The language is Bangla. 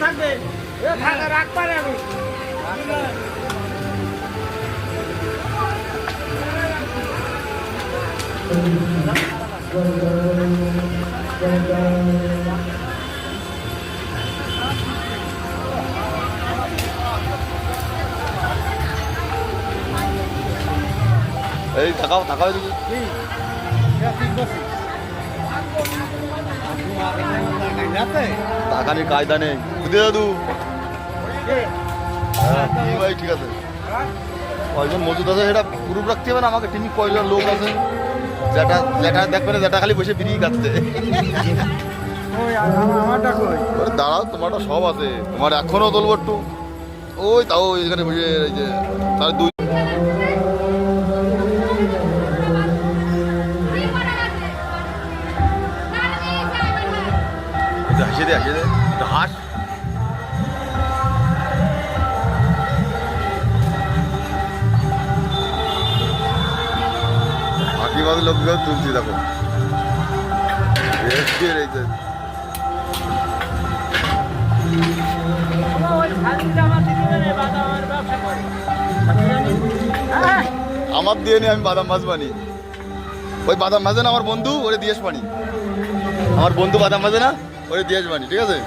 থাকবে রাখ পারে আমি এই তাকাও তাকাও দেখি তাকানির কায়দা নেই বুঝতে দাদু ভাই ঠিক আছে কয়জন মজুদ আছে সেটা গ্রুপ রাখতে হবে না আমাকে তিনি কয়জন লোক আছে যেটা যেটা দেখবে না যেটা খালি বসে বিড়ি খাচ্ছে দাঁড়াও তোমারটা সব আছে তোমার এখনো তুলবো একটু ওই তাও এখানে বসে এই যে তাহলে দুই হাসিয়ে দে হাসিয়ে দে হাস আশীর্বাদ লোকগুলো তুলছি দেখো আমার দিয়ে নি আমি বাদাম মাছ বানি ওই বাদাম ভাজে না আমার বন্ধু ওরে দিয়েস পানি আমার বন্ধু বাদাম ভাজে না ওরে দিয়েস বানি ঠিক আছে